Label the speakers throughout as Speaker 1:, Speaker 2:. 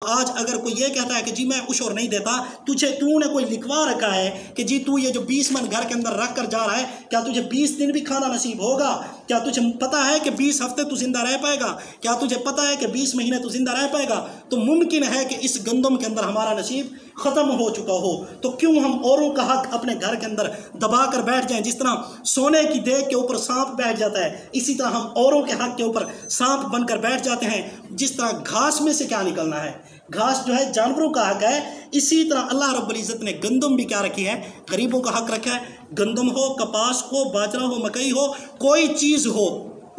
Speaker 1: آج اگر کوئی یہ کہتا ہے کہ جی میں عشر نہیں دیتا، تو نے کوئی لکھوا رکھا ہے کہ جی تو یہ جو 20 من گھر کے اندر رکھ کر جا رہا ہے، کیا تجھے 20 دن بھی کھانا نصیب ہوگا؟ کیا تجھے پتہ ہے کہ 20 ہفتے تو زندہ رہ پائے گا؟ کیا تجھے پتہ ہے کہ 20 مہینے تو زندہ رہ پائے گا؟ تو ممکن ہے کہ اس گندم کے اندر ہمارا نصیب ختم ہو چکا ہو، تو کیوں ہم اوروں کا حق اپنے گھر کے اندر دبا کر بیٹھ جائیں؟ جس طرح سونے کی دیگ کے اوپر سانپ بیٹھ جاتا ہے، اسی طرح ہم اوروں کے حق کے اوپر سانپ بن کر بیٹھ جاتے ہیں۔ جس طرح گھاس میں سے کیا نکلنا ہے، گھاس جو ہے جانوروں کا حق ہے، اسی طرح اللہ رب العزت نے گندم بھی کیا رکھی ہے، غریبوں کا حق رکھا ہے۔ گندم ہو، کپاس ہو، باجرہ ہو، مکئی ہو، کوئی چیز ہو،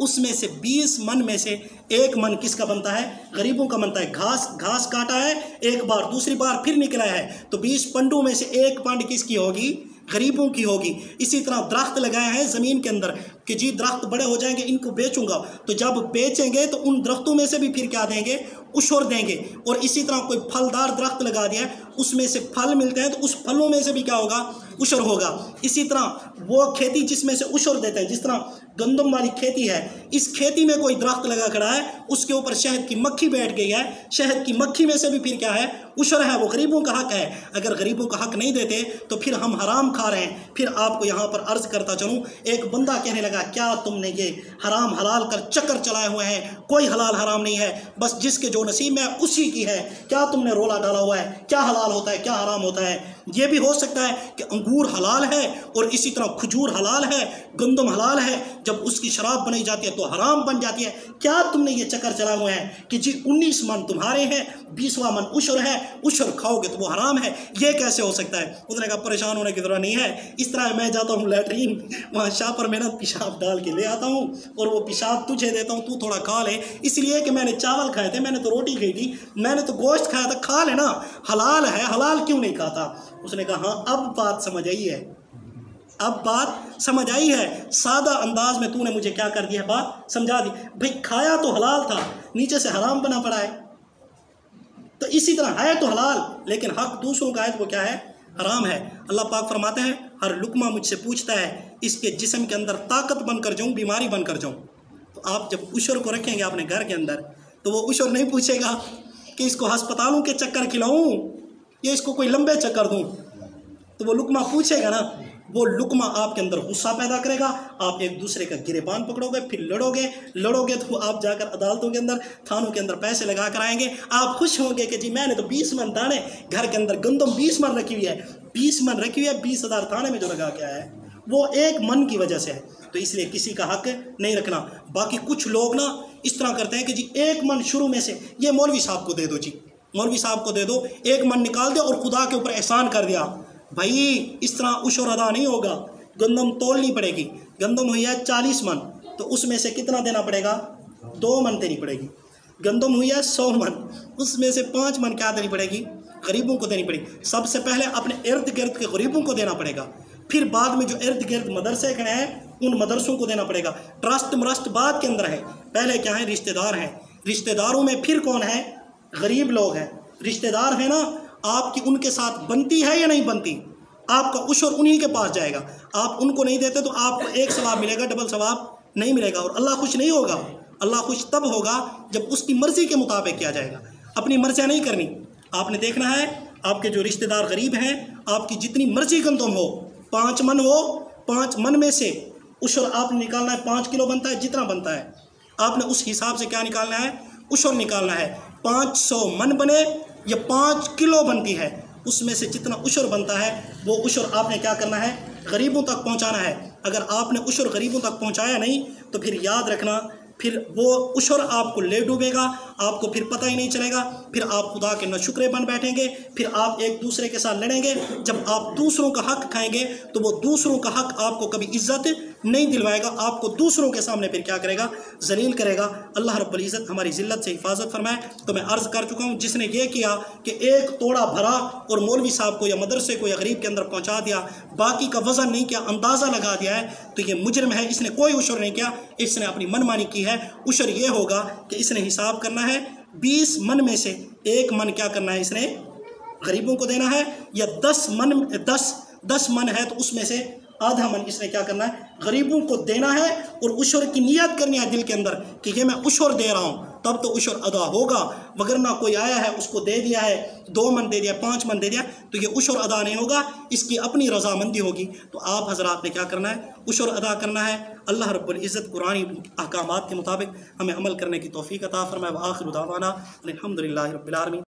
Speaker 1: اس میں سے 20 من میں سے 1 من کس کا بنتا ہے؟ غریبوں کا بنتا ہے۔ گھاس کاٹا ہے ایک بار، دوسری بار پھر نکلا ہے، تو 20 پنڈوں میں سے 1 پنڈ کس کی ہوگی؟ غریبوں کی ہوگی۔ اسی طرح درخت لگائے ہیں زمین کے اندر کہ جی درخت بڑے ہو جائیں گے، ان کو بیچوں گا، تو جب بیچیں گے تو ان درختوں میں سے بھی پھر کیا دیں گے؟ عشر دیں گے۔ اور اسی طرح کوئی پھلدار درخت لگا دیا ہے، اس میں سے پھل ملتے ہیں، تو اس پھلوں میں سے بھی کیا ہوگا؟ عشر ہوگا۔ اسی طرح وہ کھیتی جس میں سے عشر دیتے ہیں، جس طرح گندم والی کھیتی ہے، اس کھیتی میں کوئی درخت لگا کھڑا ہے، اس کے اوپر شہد کی مکھی بیٹھ گئی ہے، شہد کی مکھی میں سے بھی پھر کیا ہے؟ عشر ہے، وہ غریبوں کا حق ہے۔ اگر غریبوں کا حق نہیں دیتے تو پھر ہم حرام کھا رہے ہیں۔ پھر آپ کو یہاں پر عرض کرتا چلوں، ایک بندہ کہنے لگا کیا تم نے یہ حرام حلال کر چکر چلائے ہوئے ہیں؟ کوئی حلال حرام نہیں ہے، بس جس کے جو نصیب میں اسی کی ہے۔ کیا تم نے رولا ڈالا ہوا ہے؟ کیا حلال ہوتا ہے، کیا حرام ہوتا ہے؟ یہ بھی ہو سکتا ہے کہ انگور حلال ہے اور اسی طرح کھجور حلال ہے، گندم حلال ہے، جب اس کی شراب بنائی جاتی ہے تو حرام بن جاتی ہے۔ کیا تم نے یہ چکر چلا ہوئے ہیں کہ جی 19 من تمہارے ہیں، 20واں من عشر ہے، عشر کھاؤ گے تو وہ حرام ہے؟ یہ کیسے ہو سکتا ہے؟ اس نے کہا پریشان ہونے کی ضرورت نہیں ہے، اس طرح میں جاتا ہوں لیٹرین، وہاں شاہ پر محنت پیشاب ڈال کے لے آتا ہوں اور وہ پیشاب تجھے دیتا ہوں، تو تھوڑا کھا لے، اس لیے کہ میں نے چاول کھائے تھے، میں نے تو روٹی کھائی تھی، میں نے تو گوشت کھایا تھا، کھا لینا، حلال ہے، حلال کیوں نہیں کھاتا؟ اس نے کہا ہاں اب بات سمجھ آئی ہے، اب بات سمجھ آئی ہے، سادہ انداز میں تو نے مجھے کیا کر دیا، بات سمجھا دی۔ بھئی کھایا تو حلال تھا، نیچے سے حرام بنا پڑا ہے، تو اسی طرح ہے تو حلال لیکن حق دوسروں کا ہے تو وہ کیا ہے؟ حرام ہے۔ اللہ پاک فرماتے ہیں ہر لقمہ مجھ سے پوچھتا ہے اس کے جسم کے اندر طاقت بن کر جاؤں، بیماری بن کر جاؤں۔ تو آپ جب عشر کو رکھیں گے اپنے گھر کے اندر تو وہ عشر نہیں پوچھے گا کہ اس کو ہسپتالوں کے چکر کھلاؤں یا اس کو کوئی لمبے چکر دوں، تو وہ لقمہ پوچھے گا نا۔ وہ لقمہ آپ کے اندر غصہ پیدا کرے گا، آپ ایک دوسرے کا گریبان پکڑو گے، پھر لڑو گے تو آپ جا کر عدالتوں کے اندر، تھانوں کے اندر پیسے لگا کر آئیں گے۔ آپ خوش ہوں گے کہ جی میں نے تو 20 من دانے گھر کے اندر، گندم 20 من رکھی ہوئی ہے، 20 من رکھی ہوئی ہے، 20,000 تھانے میں جو لگا کے آیا ہے وہ 1 من کی وجہ سے ہے، تو اس لیے کسی کا حق نہیں رکھنا۔ باقی کچھ لوگ نا اس طرح کرتے ہیں کہ جی 1 من شروع میں سے یہ مولوی صاحب کو دے دو، جی مولوی صاحب کو دے دو، 1 من نکال دے اور خدا کے اوپر احسان کر دیا۔ بھائی اس طرح عشر ادا نہیں ہوگا، گندم تولنی پڑے گی، گندم ہوئی ہے 40 من، تو اس میں سے کتنا دینا پڑے گا؟ 2 من دینی پڑے گی۔ گندم ہوئی ہے 100 من، اس میں سے 5 من کیا دینی پڑے گی؟ غریبوں کو دینی پڑے گی۔ سب سے پہلے اپنے ارد گرد کے غریبوں کو دینا پڑے گا، پھر بعد میں جو ارد گرد مدرسے کھڑے ہیں ان مدرسوں کو دینا پڑے گا۔ ٹرسٹ مرسٹ بعد کے اندر ہے، پہلے کیا ہے؟ رشتہ دار ہیں، رشتہ داروں میں پھر کون ہے؟ غریب لوگ ہیں۔ رشتہ دار ہیں نا، آپ کی ان کے ساتھ بنتی ہے یا نہیں بنتی؟ آپ کا عشر انہی کے پاس جائے گا، آپ ان کو نہیں دیتے تو آپ کو 1 ثواب ملے گا، ڈبل ثواب نہیں ملے گا، اور اللہ خوش نہیں ہوگا۔ اللہ خوش تب ہوگا جب اس کی مرضی کے مطابق کیا جائے گا، اپنی مرضیاں نہیں کرنی۔ آپ نے دیکھنا ہے آپ کے جو رشتہ دار غریب ہیں، آپ کی جتنی مرضی گندم ہو، 5 من ہو، 5 من میں سے عشر آپ نے نکالنا ہے، 5 کلو بنتا ہے، جتنا بنتا ہے آپ نے اس حساب سے کیا نکالنا ہے؟ عشر نکالنا ہے۔ 500 من بنے یا 5 کلو بنتی ہے، اس میں سے جتنا عشر بنتا ہے وہ عشر آپ نے کیا کرنا ہے؟ غریبوں تک پہنچانا ہے۔ اگر آپ نے عشر غریبوں تک پہنچایا نہیں تو پھر یاد رکھنا پھر وہ عشر آپ کو لے ڈوبے گا، آپ کو پھر پتہ ہی نہیں چلے گا، پھر آپ خدا کے ناشکرے بن بیٹھیں گے، پھر آپ ایک دوسرے کے ساتھ لڑیں گے۔ جب آپ دوسروں کا حق کھائیں گے تو وہ دوسروں کا حق آپ کو کبھی عزت نہیں دلوائے گا، آپ کو دوسروں کے سامنے پھر کیا کرے گا؟ ذلیل کرے گا۔ اللہ رب العزت ہماری ذلت سے حفاظت فرمائے۔ تو میں عرض کر چکا ہوں، جس نے یہ کیا کہ ایک توڑا بھرا اور مولوی صاحب کو یا مدرسے کو یا غریب کے اندر پہنچا دیا، باقی کا وزن نہیں کیا، اندازہ لگا دیا ہے، تو یہ مجرم ہے، اس نے کوئی عشر نہیں کیا، اس نے اپنی من مانی کی ہے۔ عشر یہ ہوگا کہ اس نے حساب کرنا ہے 20 من میں سے 1 من کیا کرنا ہے؟ اس نے غریبوں کو دینا ہے، یا 10 من ہے تو اس میں سے آدھا من اس نے کیا کرنا ہے؟ غریبوں کو دینا ہے، اور عشر کی نیت کرنی ہے دل کے اندر کہ یہ میں عشر دے رہا ہوں، تب تو عشر ادا ہوگا، وگرنہ کوئی آیا ہے اس کو دے دیا ہے 2 من دے دیا 5 من دے دیا تو یہ عشر ادا نہیں ہوگا، اس کی اپنی رضامندی ہوگی۔ تو آپ حضرات نے کیا کرنا ہے؟ عشر ادا کرنا ہے۔ اللہ رب العزت قرآنی احکامات کے مطابق ہمیں عمل کرنے کی توفیق عطا فرمائے۔ وآخر دعوانا الحمدللہ رب العالمین۔